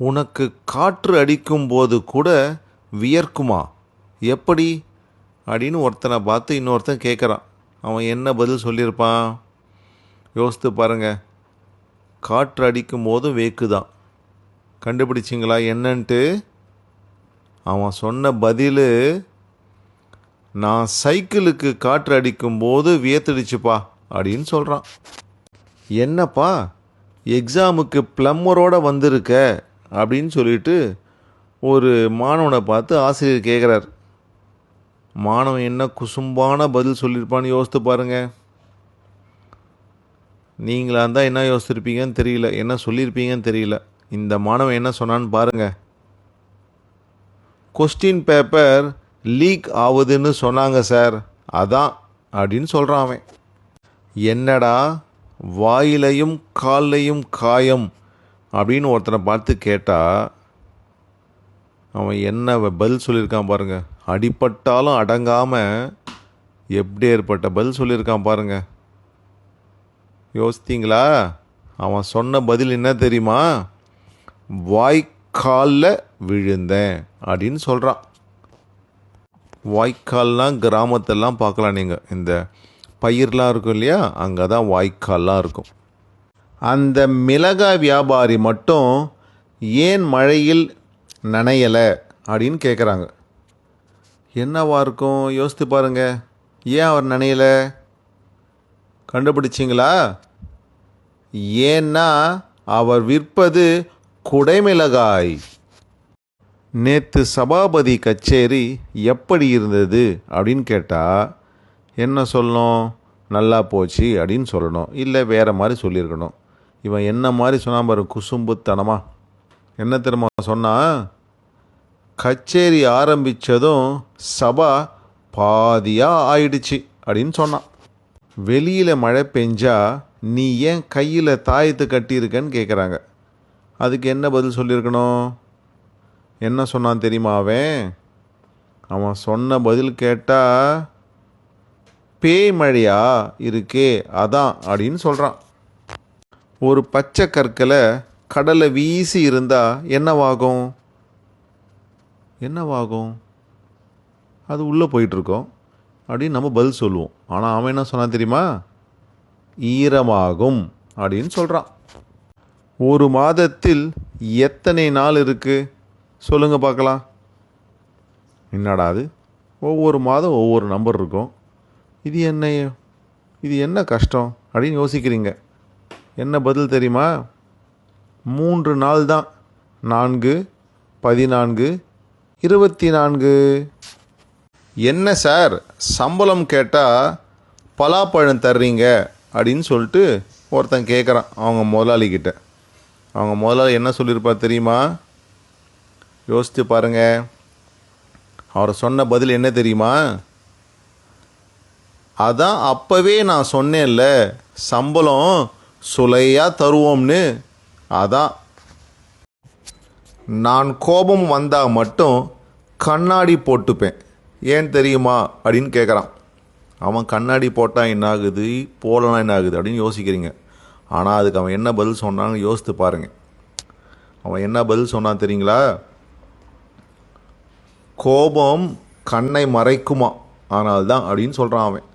உனக்கு காற்று அடிக்கும்போது கூட வியர்க்குமா, எப்படி அப்படின்னு ஒருத்தனை பார்த்து இன்னொருத்தன் கேட்குறான். அவன் என்ன பதில் சொல்லியிருப்பான் யோசித்து பாருங்க. காற்று அடிக்கும் போதும் வேக்குதான். கண்டுபிடிச்சிங்களா என்னன்ட்டு? அவன் சொன்ன பதில், நான் சைக்கிளுக்கு காற்று அடிக்கும்போது வியர்த்துடுச்சுப்பா அப்படின்னு சொல்கிறான். என்னப்பா எக்ஸாமுக்கு ப்ளம்மரோடு வந்திருக்க அப்படின்னு சொல்லிட்டு ஒரு மாணவனை பார்த்து ஆசிரியர் கேட்குறார். மாணவன் என்ன குசும்பான பதில் சொல்லியிருப்பான்னு யோசித்து பாருங்கள். நீங்களாக இருந்தால் என்ன யோசிச்சிருப்பீங்கன்னு தெரியல, என்ன சொல்லியிருப்பீங்கன்னு தெரியல. இந்த மாணவன் என்ன சொன்னான்னு பாருங்கள். கொஸ்டின் பேப்பர் லீக் ஆகுதுன்னு சொன்னாங்க சார், அதான் அப்படின்னு சொல்கிறான் அவன். என்னடா வாயிலையும் கால்லையும் காயம் அப்படின்னு ஒருத்தனை பார்த்து கேட்டால் அவன் என்ன பதில் சொல்லியிருக்கான் பாருங்கள். அடிப்பட்டாலும் அடங்காமல் எப்படி ஏற்பட்ட பதில் சொல்லியிருக்கான் பாருங்கள். யோசித்தீங்களா? அவன் சொன்ன பதில் என்ன தெரியுமா? வாய்க்காலில் விழுந்தேன் அப்படின்னு சொல்கிறான். வாய்க்கால்லாம் கிராமத்தெல்லாம் பார்க்கலாம் நீங்கள். இந்த பயிர்லாம் இருக்கும் இல்லையா, அங்கே தான் வாய்க்கால்லாம் இருக்கும். அந்த மிளகாய் வியாபாரி மட்டும் ஏன் மழையில் நனையலை அப்படின்னு கேட்குறாங்க. என்னவா இருக்கும் யோசித்து பாருங்கள். ஏன் அவர் நனையலை கண்டுபிடிச்சிங்களா? ஏன்னா அவர் விற்பது குடைமிளகாய். நேற்று சபாபதி கச்சேரி எப்படி இருந்தது அப்படின்னு கேட்டால் என்ன சொல்லணும்? நல்லா போச்சு அப்படின்னு சொல்லணும், இல்லை வேறு மாதிரி சொல்லியிருக்கணும். இவன் என்ன மாதிரி சொன்னான் பாரு, குசும்புத்தனமா. என்ன தெரியுமா சொன்னான்? கச்சேரி ஆரம்பித்ததும் சபா பாதியாக ஆயிடுச்சு அப்படின்னு சொன்னான். வெளியில் மழை பெஞ்சா நீ ஏன் கையில் தாயத்து கட்டியிருக்கன்னு கேட்குறாங்க. அதுக்கு என்ன பதில் சொல்லியிருக்கணும்? என்ன சொன்னான் தெரியுமா அவன் சொன்ன பதில் கேட்டால் பேய் மழையா இருக்கே அதான் அப்படின்னு சொல்கிறான். ஒரு பச்சை கற்களை கடலை வீசி இருந்தால் என்னவாகும்? அது உள்ளே போயிட்டுருக்கோம் அப்படின்னு நம்ம பதில் சொல்லுவோம். ஆனால் அவன் என்ன சொன்னான் தெரியுமா? ஈரமாகும் அப்படின்னு சொல்கிறான். ஒரு மாதத்தில் எத்தனை நாள் இருக்குது சொல்லுங்கள் பார்க்கலாம். என்னடா அது, ஒவ்வொரு மாதம் ஒவ்வொரு நம்பர் இருக்கும். இது என்ன கஷ்டம் அப்படின்னு யோசிக்கிறீங்க. என்ன பதில் தெரியுமா? 3 நாள் தான். 4, 14, 24. என்ன சார் சம்பளம் கேட்டால் பலாப்பழம் தர்றீங்க அப்படின்னு சொல்லிட்டு ஒருத்தன் கேட்குறான் அவங்க முதலாளிக்கிட்ட. அவங்க முதலாளி என்ன சொல்லியிருப்பார் தெரியுமா? யோசித்து பாருங்கள். அவர் சொன்ன பதில் என்ன தெரியுமா? அதான் அப்போவே நான் சொன்னேன்ல, சம்பளம் சுலையாக தருவோம்னு. அதான் நான் கோபம் வந்தால் மட்டும் கண்ணாடி போட்டுப்பேன், ஏன் தெரியுமா அப்படின்னு கேட்குறான். அவன் கண்ணாடி போட்டால் என்ன ஆகுது, போடலாம் என்ன ஆகுது அப்படின்னு யோசிக்கிறீங்க. ஆனால் அதுக்கு அவன் என்ன பதில் சொன்னான்னு யோசித்து பாருங்கள். அவன் என்ன பதில் சொன்னான் தெரியுங்களா? கோபம் கண்ணை மறைக்குமா, ஆனால் தான் அப்படின்னு சொல்கிறான் அவன்.